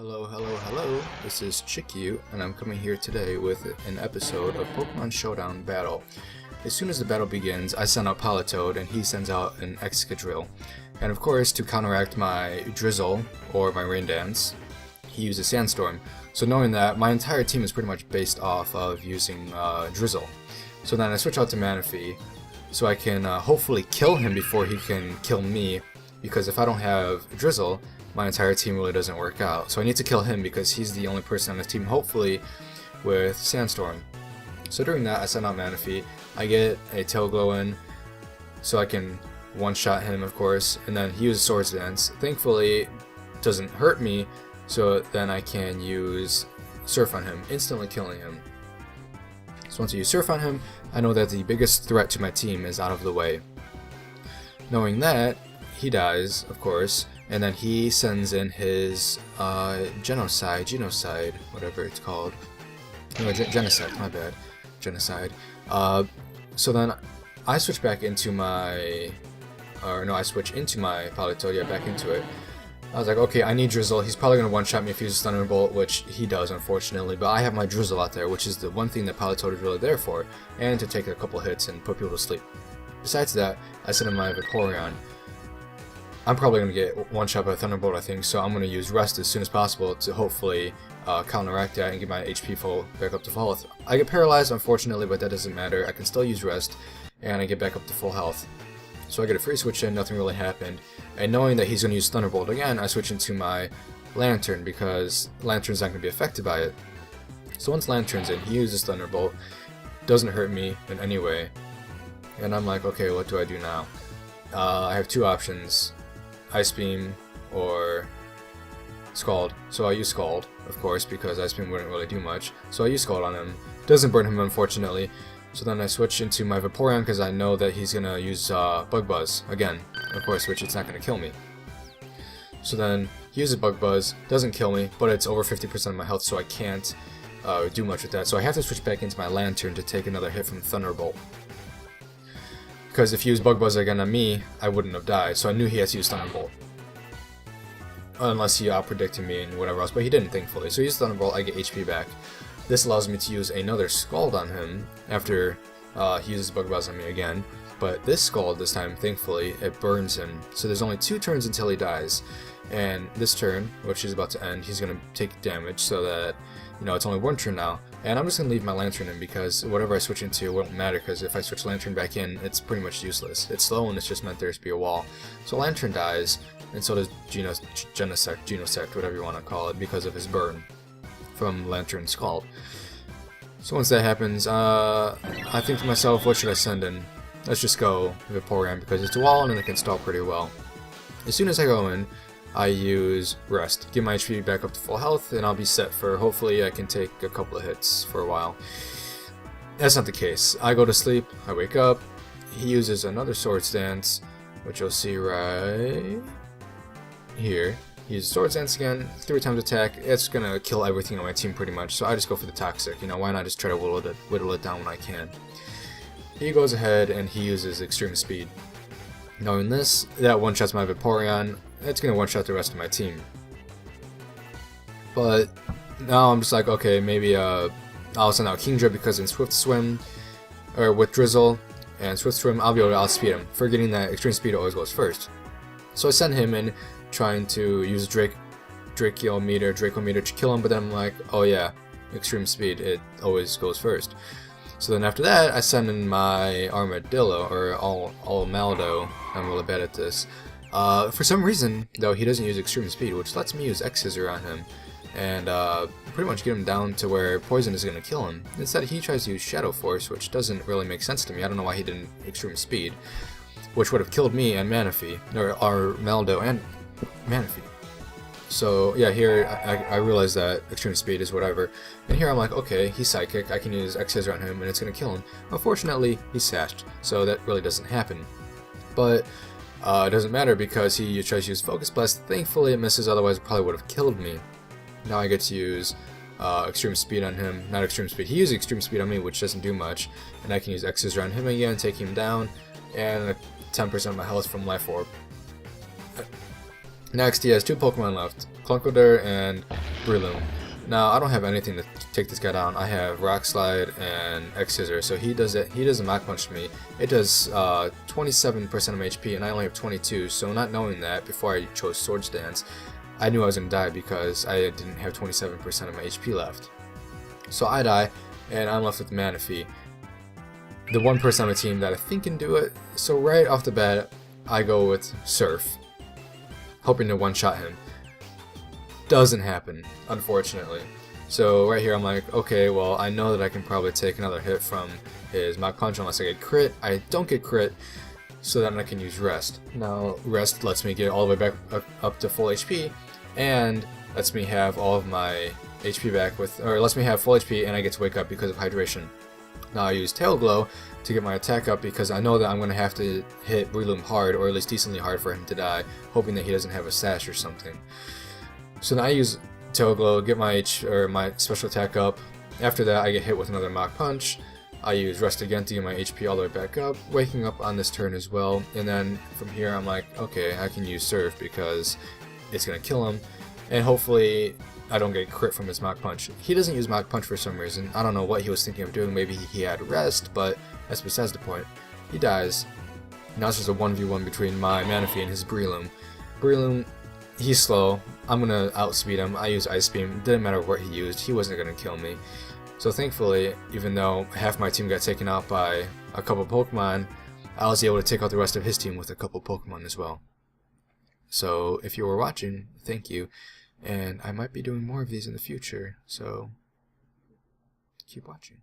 Hello, hello, hello, this is Chikyu, and I'm coming here today with an episode of Pokemon Showdown Battle. As soon as the battle begins, I send out Politoed, and he sends out an Excadrill. And of course, to counteract my Drizzle, or my Rain Dance, he uses Sandstorm. So knowing that, my entire team is pretty much based off of using Drizzle. So then I switch out to Manaphy, so I can hopefully kill him before he can kill me, because if I don't have Drizzle, my entire team really doesn't work out. So I need to kill him because he's the only person on the team, hopefully, with Sandstorm. So during that, I send out Manaphy. I get a Tail Glow in, so I can one-shot him, of course, and then he uses Swords Dance. Thankfully, it doesn't hurt me, so then I can use Surf on him, instantly killing him. So once I use Surf on him, I know that the biggest threat to my team is out of the way. Knowing that, he dies, of course, and then he sends in his genocide, whatever it's called. No, genocide, my bad. Genocide. So then I switch back into my, I switch into my Politoed, yeah, back into it. I was like, okay, I need Drizzle. He's probably going to one-shot me if he uses Thunderbolt, which he does, unfortunately. But I have my Drizzle out there, which is the one thing that Politoed is really there for, and to take a couple hits and put people to sleep. Besides that, I send in my Vaporeon. I'm probably going to get one-shot by Thunderbolt, I think, so I'm going to use Rest as soon as possible to hopefully counteract that and get my HP back up to full health. I get paralyzed, unfortunately, but that doesn't matter. I can still use Rest, and I get back up to full health. So I get a free switch in, nothing really happened. And knowing that he's going to use Thunderbolt again, I switch into my Lantern, because Lantern's not going to be affected by it. So once Lantern's in, he uses Thunderbolt, doesn't hurt me in any way. And I'm like, okay, what do I do now? I have two options. Ice Beam or Scald. So I use Scald, of course, because Ice Beam wouldn't really do much. So I use Scald on him. Doesn't burn him, unfortunately. So then I switch into my Vaporeon because I know that he's going to use Bug Buzz again, of course, which it's not going to kill me. So then he uses Bug Buzz, doesn't kill me, but it's over 50% of my health, so I can't do much with that. So I have to switch back into my Lantern to take another hit from Thunderbolt. Because if he used Bug Buzz again on me, I wouldn't have died, so I knew he had to use Thunderbolt. Unless he out-predicted me and whatever else, but he didn't, thankfully. So he used Thunderbolt, I get HP back. This allows me to use another Scald on him after he uses Bug Buzz on me again. But this Scald, this time, thankfully, it burns him. So there's only 2 turns until he dies. And this turn, which is about to end, he's going to take damage so that, it's only 1 turn now. And I'm just going to leave my Lantern in because whatever I switch into won't matter, because if I switch Lantern back in, it's pretty much useless. It's slow and it's just meant there to be a wall. So Lantern dies, and so does Genosect, whatever you want to call it, because of his burn from Lantern Scald. So once that happens, I think to myself, what should I send in? Let's just go Vaporeon because it's a wall and it can stall pretty well. As soon as I go in, I use Rest, get my HP back up to full health, and I'll be set for, hopefully I can take a couple of hits for a while. That's not the case. I go to sleep, I wake up, he uses another Swords Dance, which you'll see right here. He uses Swords Dance again, 3 times attack. It's gonna kill everything on my team pretty much, so I just go for the Toxic. Why not just try to whittle it down when I can. He goes ahead and he uses Extreme Speed. Knowing this, that one-shots my Vaporeon. It's going to one-shot the rest of my team. But now I'm just like, okay, maybe I'll send out Kingdra because in Swift Swim, or with Drizzle and Swift Swim, I'll be able to outspeed him, forgetting that Extreme Speed always goes first. So I send him in, trying to use Draco meter to kill him, but then I'm like, oh yeah, Extreme Speed, it always goes first. So then after that, I send in my Armadillo, or Maldo. I'm really bad at this. For some reason, though, he doesn't use Extreme Speed, which lets me use X-Scissor on him, and pretty much get him down to where Poison is going to kill him. Instead, he tries to use Shadow Force, which doesn't really make sense to me. I don't know why he didn't Extreme Speed, which would have killed me and Manaphy, or Maldo and Manaphy. So yeah, here I realize that Extreme Speed is whatever, and here I'm like, okay, he's Psychic, I can use X-Scissor on him and it's going to kill him. Unfortunately, he's Sashed, so that really doesn't happen. But it doesn't matter because he tries to use Focus Blast. Thankfully it misses, otherwise it probably would have killed me. Now I get to use Extreme Speed on him, not Extreme Speed, he uses Extreme Speed on me, which doesn't do much, and I can use X-Scissor on him again, take him down, and 10% of my health from Life Orb. Next, he has 2 Pokemon left, Clunkoder and Breloom. Now I don't have anything to take this guy down. I have Rock Slide and X Scissor, so he does it. He doesn't Mach Punch me. It does 27% of my HP, and I only have 22. So not knowing that before I chose Sword Stance, I knew I was gonna die because I didn't have 27% of my HP left. So I die, and I'm left with Manaphy, the one person on the team that I think can do it. So right off the bat, I go with Surf, hoping to one-shot him. Doesn't happen, unfortunately. So right here I'm like, okay, well I know that I can probably take another hit from his Mach Punch unless I get crit. I don't get crit, so then I can use Rest. Now Rest lets me get all the way back up to full HP, and lets me have all of my HP back lets me have full HP, and I get to wake up because of hydration. Now I use Tail Glow to get my attack up because I know that I'm going to have to hit Breloom hard, or at least decently hard, for him to die, hoping that he doesn't have a sash or something. So now I use Tail Glow, get my my special attack up. After that I get hit with another Mach Punch. I use Rest again to get my HP all the way back up, waking up on this turn as well, and then from here I'm like, okay, I can use Surf because it's going to kill him, and hopefully I don't get crit from his Mach Punch. He doesn't use Mach Punch for some reason. I don't know what he was thinking of doing. Maybe he had Rest, but that's besides the point. He dies. Now it's just a 1v1 between my Manaphy and his Breloom. Breloom, he's slow. I'm gonna outspeed him. I use Ice Beam. Didn't matter what he used. He wasn't gonna kill me. So thankfully, even though half my team got taken out by a couple Pokemon, I was able to take out the rest of his team with a couple Pokemon as well. So if you were watching, thank you. And I might be doing more of these in the future, so keep watching.